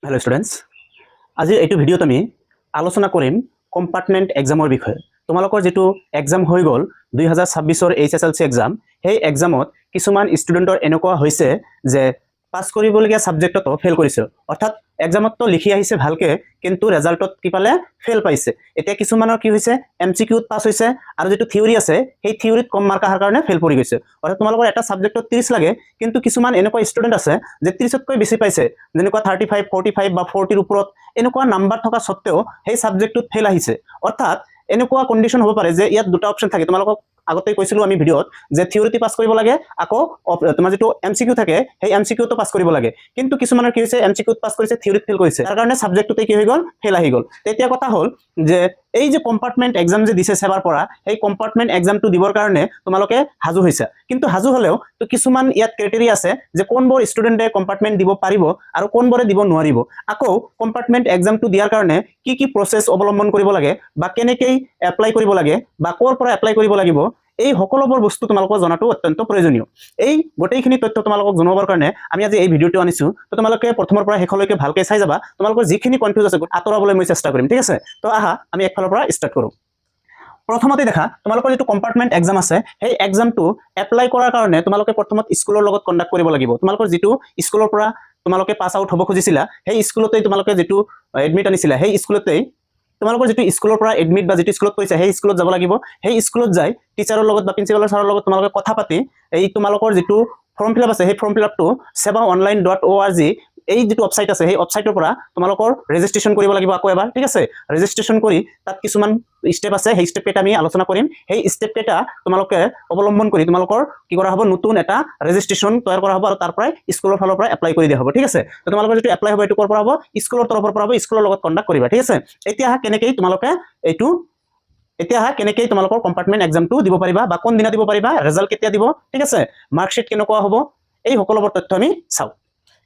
Hello students आज ये भिडिओत आम आलोचना करिम कम्पार्टमेंट एग्जामर विषय तुम्हारे जी एग्जाम हो गल 2026 HSLC एग्जाम সেই एग्जामत किसुमान स्टूडेंटर एनेकुवा होइसे जे पास करिबलगिया सब्जेक्टतो फेल करिसे अर्थात एग्जामत तो लिखि आहिसे भालके किन्तु रिजाल्टत कि पाले फेल पाइसे एतिया किसुमाনৰ কি হৈছে एमसीक्यूत पास হৈছে আৰু যেটো থিওৰি আছে সেই থিওৰিত কম মাৰ্ক আহাৰ কাৰণে फेल পৰি গৈছে অৰ্থাৎ তোমালোকৰ এটা সাবজেক্টত 30 লাগে কিন্তু কিসুমান এনেকুৱা ষ্টুডেন্ট আছে যে 30 তকৈ বেছি পাইছে যেনেকুৱা 35 45 বা 40 ৰ ওপৰত এনেকুৱা নাম্বাৰ থকা সত্ত্বেও সেই সাবজেক্টত फेल আহিছে অৰ্থাৎ এনেকুৱা কন্ডিশন হ'ব পাৰে যে ইয়াত দুটা অপচন থাকে তোমালোকক আগতে কৈছিলো আমি ভিডিওত যে থিওৰিটি পাস কৰিব লাগে আকৌ তোমাৰ যেটো এমসিকিউ থাকে সেই এমসিকিউ তো পাস কৰিব লাগে কিন্তু কিসুমানৰ কি হৈছে এমসিকিউ পাস কৰিছে থিওৰিত ফেল কৰিছে তাৰ কাৰণে সাবজেক্টতে কি হৈ গল ফেল আহি গল তেতিয়া কথা হল যে এই যে কম্পাৰ্টমেন্ট এক্সাম যে দিছে সেবাৰ পৰা এই কম্পাৰ্টমেন্ট এক্সামটো দিবৰ কাৰণে তোমালোকে হাজু হৈছে কিন্তু হাজু হলেও তো কিসুমান ইয়াত ক্ৰাইটেৰিয়া আছে যে কোনবোৰ ষ্টুডেন্টে কম্পাৰ্টমেন্ট দিব পাৰিব আৰু কোনবোৰে দিব নোৱাৰিব আকৌ কম্পাৰ্টমেন্ট এক্সামটো দিয়াৰ কাৰণে কি প্ৰসেস অৱলম্বন কৰিব লাগে বা কেনেকৈ এপ্লাই কৰিব লাগে বা কৰ পৰা এপ্লাই কৰিব লাগিব এই সকলোবোৰ বস্তু তোমালোকক জনাটো অত্যন্ত প্ৰয়োজনীয় এই গোটেইখিনি তথ্য তোমালোকক জনাবৰ কাৰণে আমি আজি এই ভিডিওটো আনিছো তো তোমালোকে প্ৰথমৰ পৰা শেষলৈকে ভালকৈ চাই যাবা তোমালোকৰ যিখিনি কনফিউজ আছে আতৰাবলৈ মই চেষ্টা কৰিম ঠিক আছে তো আহা আমি একফালৰ পৰা ষ্টাৰ্ট কৰো প্ৰথমতে দেখা তোমালোকৰ যেটো কম্পাৰ্টমেন্ট এক্সাম আছে সেই এক্সামটো এপ্লাই কৰাৰ কাৰণে তোমালোকে প্ৰথমত স্কুলৰ লগত কন্টাক্ট কৰিব লাগিব তোমালোকৰ যেটো স্কুলৰ পৰা তোমালোকে পাস আউট হ'ব খুজিছিলা সেই স্কুলতে তোমালোকে যেটো এডমিট আনিছিলা সেই স্কুলতে তোমালোকৰ যেটো স্কুলৰ পৰা এডমিট বা যেটো স্কুলত পইছা সেই স্কুলত যাব লাগিব সেই স্কুলত যাই টিচাৰৰ লগত বা প্ৰিন্সিপালৰ ছাৰৰ লগত তোমালোকে কথা পাতি এই তোমালোকৰ যেটো ফৰ্ম ফিলআপ আছে সেই ফৰ্ম ফিলআপটো sevaonline.org এই যেটো ওয়েবসাইট আছে সেই ওয়েবসাইটৰ পৰা তোমালোকৰ ৰেজিষ্ট্ৰেচন কৰিব লাগিব আকৌ এবাৰ ঠিক আছে ৰেজিষ্ট্ৰেচন কৰি তাত কিছুমান স্টেপ আছে সেই স্টেপ কেইটা আমি আলোচনা কৰিম সেই স্টেপ কেইটা তোমালোকে অৱলম্বন কৰি তোমালোকৰ কি কৰা হ'ব নতুন এটা ৰেজিষ্ট্ৰেচন তৈয়াৰ কৰা হ'ব আৰু তাৰ পৰা স্কুলৰ ফালৰ পৰা এপ্লাই কৰি দিয়া হ'ব ঠিক আছে তো তোমালোকৰ যেটো এপ্লাই হ'ব এটো কৰ পৰা হ'ব স্কুলৰ তৰফৰ পৰা হ'ব স্কুলৰ লগত কন্টাক্ট কৰিবা ঠিক আছে এতিয়া কেনেকৈ তোমালোকে এইটো এতিয়া কেনেকৈ তোমালোকৰ কম্পাৰ্টমেন্ট এক্সামটো দিব পাৰিবা বা কোন দিনা দিব পাৰিবা ৰিজাল্ট কেতিয়া দিব ঠিক আছে মাৰ্কশিট কেনেকুৱা হ'ব এই সকলোবোৰ তথ্য আমি চাও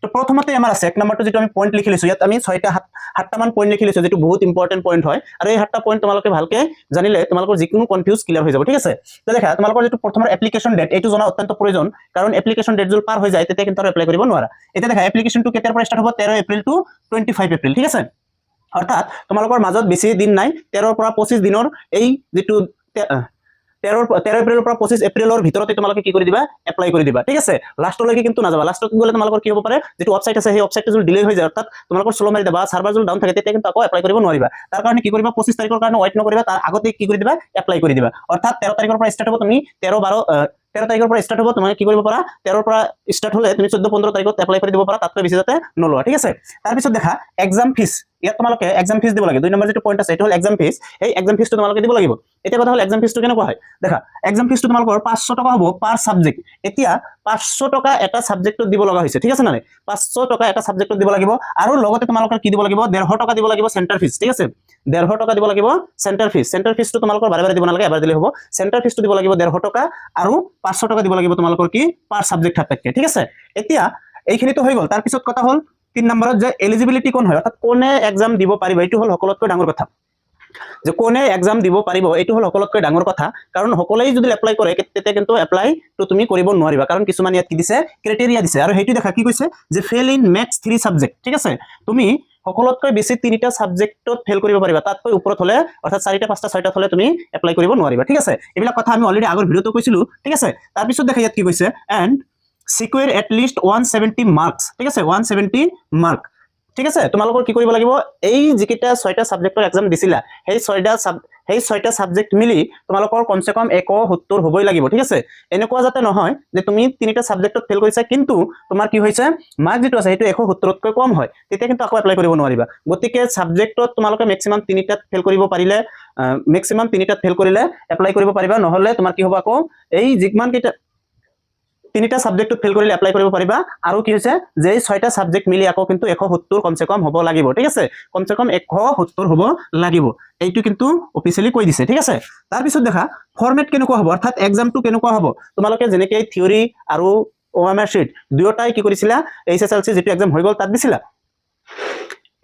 তো প্ৰথমতে আমাৰ আছে এক নম্বৰটো যেটো আমি পইণ্ট লিখি লৈছো ইয়াত আমি 6টা মান পইণ্ট লিখি লৈছো যেটো বহুত ইম্পৰ্টেন্ট পইণ্ট হয় আৰু এই 7টা পইণ্ট তোমালোকে ভালকে জানিলে তোমালোকৰ যিকোনো কনফিউজ ক্লিয়াৰ হৈ যাব ঠিক আছে তো দেখা তোমালোকৰ যেটো প্ৰথমৰ এপ্লিকেশন ডেট এইটো জনা অত্যন্ত প্ৰয়োজন কাৰণ এপ্লিকেশন ডেট জল পাৰ হৈ যায় তেতিয়া কিন্তু এপ্লাই কৰিব নোৱাৰা এতিয়া দেখা এপ্লিকেশনটো কেতিয়াৰ পৰা ষ্টাৰ্ট হ'ব 13 এপ্ৰিল টু 25 এপ্ৰিল ঠিক আছে অৰ্থাৎ তোমালোকৰ মাজত বেছি দিন নাই 13 পৰা 25 দিনৰ এই যেটো 13 এপ্ৰিলৰ পৰা 25 এপ্ৰিলৰ ভিতৰতে তোমালোকে কি কৰি দিবা এপ্লাই কৰি দিবা ঠিক আছে লাষ্টলৈকে কিন্তু না যাবা লাষ্টত গলে তোমালোকৰ কি হ'ব পাৰে যেটো ওয়েবসাইট আছে সেই ওয়েবসাইটটো যদি ডিলে হৈ যায় অৰ্থাৎ তোমালোকৰ স্লো মাৰি দিবা সাৰ্ভাৰ যদি ডাউন থাকে তেতিয়া কিন্তু আকৌ এপ্লাই কৰিব নোৱাৰিবা তাৰ কাৰণে কি কৰিবা 25 তাৰিখৰ কাৰণে ওয়েট নকৰিবা তাৰ আগতে কি কৰি দিবা এপ্লাই কৰি দিবা অৰ্থাৎ 13 তাৰিখৰ পৰা ষ্টাৰ্ট হ'ব তুমি 13 তাৰিখৰ পৰা ষ্টাৰ্ট হ'ব তুমি কি কৰিব পাৰা 13 পৰা ষ্টাৰ্ট হলে তুমি 14 15 তাৰিখত এপ্লাই কৰি দিব পাৰা তাতকৈ বেছি যাতে নলৱা ঠিক আছে তাৰ পিছত দেখা এক্সাম ফিজ ইয়াত তোমালোকে এক্সাম ফিজ দিব লাগে দুই নম্বৰ যেটো পইণ্ট আছে এটো হল এক্সাম ফিজ এই এক্সাম ফিজটো তোমালোকে দিব লাগিব এতিয়া কথা হল এক্সাম ফিজটো কেনেকুৱা হয় দেখা এক্সাম ফিজটো তোমালোকৰ 500 টকা হ'ব পাৰ সাবজেক্ট এতিয়া 500 টকা এটা সাবজেক্টত দিব লগা হৈছে ঠিক আছে না 500 টকা এটা সাবজেক্টত দিব লাগিব আৰু লগতে তোমালোকৰ কি দিব লাগিব 150 টকা দিব লাগিব সেন্টাৰ ফিজ ঠিক আছে 150 টকা দিব লাগিব সেন্টাৰ ফিজটো তোমালোকৰ বাৰে বাৰে দিব নালাগে এবাৰ দিলে হ'ব সেন্টাৰ ফিজটো দিব লাগিব 150 টকা আৰু 500 টকা দিব লাগিব তোমালোকৰ কি পাৰ সাবজেক্ট সাপেক্ষে ঠিক আছে এতিয়া এইখিনি তো হৈ গল তাৰ পিছত কথা হল 3 নম্বৰত যে এলিজিবিলিটি কোন হয় অৰ্থাৎ কোনে এক্সাম দিব পাৰিব এইটো হল সকলোতকৈ ডাঙৰ কথা যে কোনে এক্সাম দিব পাৰিব এইটো হল সকলোতকৈ ডাঙৰ কথা কাৰণ সকলোই যদি এপ্লাই কৰে তেতিয়া কিন্তু এপ্লাই তো তুমি কৰিব নোৱাৰিবা কাৰণ কিছুমান ইয়াত কি দিছে ক্ৰাইটেৰিয়া দিছে আৰু হেইটো দেখা কি কৈছে যে ফেল ইন ম্যাক্স 3 সাবজেক্ট ঠিক আছে তুমি সকলোতকৈ বেছি 3টা সাবজেক্টত ফেল কৰিব পাৰিবা তাতকৈ ওপৰত হলে অৰ্থাৎ 4টা 5টা 6টা হলে তুমি এপ্লাই কৰিব নোৱাৰিবা ঠিক আছে এইবিলাক কথা আমি অলৰেডি আগৰ ভিডিওটো কৈছিলো ঠিক আছে তাৰ পিছত দেখা ইয়াত কি কৈছে and secure at least 170 marks ঠিক আছে 170 মার্ক ঠিক আছে তোমালোকৰ কি কৰিব লাগিব এই যিকিটা 6টা সাবজেক্টৰ এক্সাম দিছিলা সেই 6টা সাবজেক্ট মিলি তোমালোকৰ কমসে কম 170 হ'বই লাগিব ঠিক আছে এনেকুৱা যাতে নহয় যে তুমি 3টা সাবজেক্টত ফেল কৰিছা কিন্তু তোমাৰ কি হৈছে মাৰ্ক যেটো আছে সেইটো 170 তকৈ কম হয় তেতিয়া কিন্তু আকৌ এপ্লাই কৰিব নোৱাৰিবা গতিকে সাবজেক্টত তোমালোকে ম্যাক্সিমাম 3টাত ফেল কৰিব পাৰিলে ম্যাক্সিমাম 3টাত ফেল কৰিলে এপ্লাই কৰিব পাৰিবা নহলে তোমাৰ কি হ'ব আকৌ এই যিমান কিটা 3টা সাবজেক্টত ফেল কৰিলে এপ্লাই কৰিব পাৰিবা আৰু কি হৈছে যে 6টা সাবজেক্ট মিলি আকৌ কিন্তু 170 কমসে কম হ'ব লাগিব ঠিক আছে কমসে কম 170 হ'ব লাগিব এইটো কিন্তু অফিচিয়ালি কৈ দিছে ঠিক আছে তাৰ পিছত দেখা ফৰমেট কেনেকুৱা হ'ব অৰ্থাৎ এক্সামটো কেনেকুৱা হ'ব তোমালোকে যেনেকৈ থিওৰি আৰু ওএমআৰ শিট দুয়োটাই কি কৰিছিলা HSLC যেটো এক্সাম হৈ গল তাত দিছিলা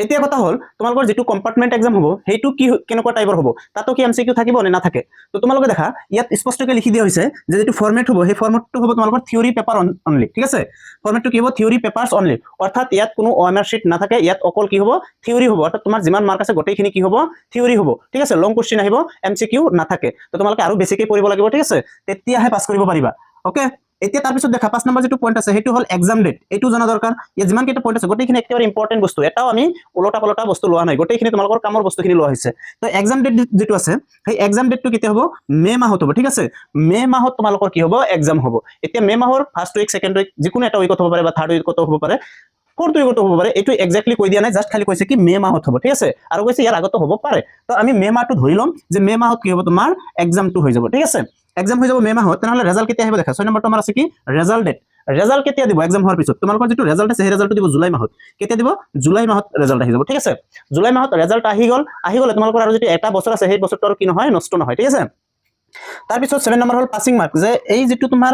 এতিয়া কথা হ'ল তোমালোকৰ যিটো কম্পাৰ্টমেণ্ট এক্সাম হ'ব সেইটো কি কেনেকুৱা টাইপৰ হ'ব, তাতো কি MCQ থাকিব নে নাথাকে। তো তোমালোকে দেখা ইয়াত স্পষ্টকৈ লিখি দিয়া হৈছে যে যিটো ফৰ্মেট হ'ব সেই ফৰ্মেটটো হ'ব তোমালোকৰ থিয়ৰী পেপাৰ অনলি, ঠিক আছে। ফৰ্মেটটো কি হ'ব, থিয়ৰী পেপাৰ্ছ অনলি, অৰ্থাৎ ইয়াত কোনো OMR শ্বিট নাথাকে, ইয়াত অকল কি হ'ব, থিয়ৰী হ'ব, অৰ্থাৎ তোমাৰ যিমান মাৰ্ক আছে গোটেইখিনি কি হ'ব, থিয়ৰী হ'ব, ঠিক আছে। লং কুৱেশ্যন আহিব, MCQ নাথাকে। তো তোমালোকে আৰু বেছিকৈ পঢ়িব লাগিব, ঠিক আছে, তেতিয়াহে পাছ কৰিব পাৰিবা। ওকে, এতিয়া তাৰপিছত দেখা 5 নম্বৰ যিটো পইণ্ট আছে সেইটো হ'ল এক্সাম ডেট, এইটো জনা দৰকাৰ। ইয়াত যিমান কেইটা পইণ্ট আছে গোটেইখিনি একেবাৰে ইম্পৰ্টেণ্ট বস্তু, এটাও আমি ওলটা পলটা বস্তু লোৱা নাই, গোটেইখিনি তোমালোকৰ কামৰ বস্তুখিনি লোৱা হৈছে। তো এক্সাম ডেট যিটো আছে সেই এক্সাম ডেটটো কেতিয়া হ'ব, মে' মাহত হ'ব, ঠিক আছে। মে' মাহত তোমালোকৰ কি হ'ব, এক্সাম হ'ব। এতিয়া মে' মাহৰ ফাৰ্ষ্ট উইক, ছেকেণ্ড উইক, যিকোনো এটা উইকত হ'ব পাৰে বা থাৰ্ড উইকতো হ'ব পাৰে, ফোৰ্থ উইকতো হ'ব পাৰে, এইটো একজেক্টলি কৈ দিয়া নাই, জাষ্ট খালি কৈছে কি মে' মাহত হ'ব, ঠিক আছে। আৰু কৈছে ইয়াৰ আগতো হ'ব পাৰে। তো আমি মে' মাহটো ধৰি ল'ম যে মে' মাহত কি হ'ব, তোমাৰ এক্সামটো হৈ যাব, ঠিক আছে। এক্সাম হৈ যাব মে' মাহত, তেনেহ'লে ৰেজাল্ট কেতিয়া আহিব দেখা। 6 নম্বৰ তোমাৰ আছে কি ৰেজাল্ট ডেট। ৰেজাল্ট কেতিয়া দিব এক্সাম হোৱাৰ পিছত, তোমালোকৰ যিটো ৰেজাল্ট আছে সেই ৰেজাল্টটো দিব জুলাই মাহত। কেতিয়া দিব, জুলাই মাহত ৰেজাল্ট আহি যাব, ঠিক আছে। জুলাই মাহত ৰেজাল্ট আহি গ'লে তোমালোকৰ আৰু যিটো এটা বছৰ আছে সেই বছৰটো আৰু কি নহয়, নষ্ট নহয়, ঠিক আছে। তাৰপিছত 7 নম্বৰ হ'ল পাছিং মাৰ্ক, যে এই যিটো তোমাৰ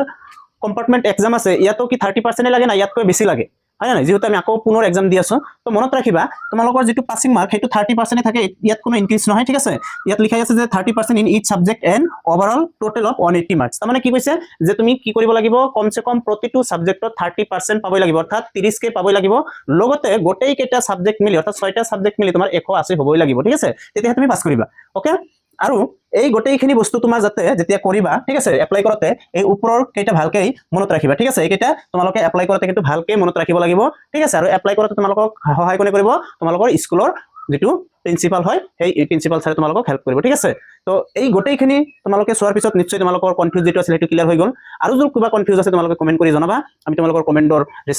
কম্পাৰ্টমেণ্ট এক্সাম আছে ইয়াতো কি 30% লাগে না ইয়াতকৈ বেছি লাগে, হয় নাই, যিহেতু আমি আকৌ পুনৰ এক্সাম দি আছো। তো মনত ৰাখিবা তোমালোকৰ যিটো পাছিং মাৰ্ক সেইটো 30% থাকে, ইয়াত কোনো ইনক্ৰিজ নহয়, ঠিক আছে। ইয়াত লিখা আছে যে 30% in each subject and overall total of 180 marks. তাৰমানে কি কৈছে যে তুমি কি কৰিব লাগিব, কমচে কম প্ৰতিটো সাবজেক্টত 30% পাবই লাগিব, অৰ্থাৎ 30কে পাবই লাগিব। লগতে গোটেই কেইটা সাবজেক্ট মিলি, অৰ্থাৎ 6টা সাবজেক্ট মিলি তোমাৰ 180 হ'বই লাগিব, ঠিক আছে, তেতিয়াহে তুমি পাছ কৰিবা। ওকে, আৰু এই গোটেইখিনি বস্তু তোমাৰ যাতে যেতিয়া কৰিবা, ঠিক আছে, এপ্লাই কৰোঁতে এই ওপৰৰ কেইটা ভালকৈ মনত ৰাখিবা, ঠিক আছে। এইকেইটা তোমালোকে এপ্লাই কৰোঁতে কিন্তু ভালকৈ মনত ৰাখিব লাগিব, ঠিক আছে। আৰু এপ্লাই কৰোঁতে তোমালোকক সহায় কোনে কৰিব, তোমালোকৰ স্কুলৰ যিটো প্ৰিন্সিপাল হয় সেই প্ৰিন্সিপাল ছাৰে তোমালোকক হেল্প কৰিব, ঠিক আছে। তো এই গোটেইখিনি তোমালোকে চোৱাৰ পিছত নিশ্চয় তোমালোকৰ কনফিউজ যিটো আছিল সেইটো ক্লিয়াৰ হৈ গ'ল। আৰু যদি কিবা কনফিউজ আছে তোমালোকে কমেণ্ট কৰি জনাবা, আমি তোমালোকৰ কমেণ্টৰ ৰেছপন্স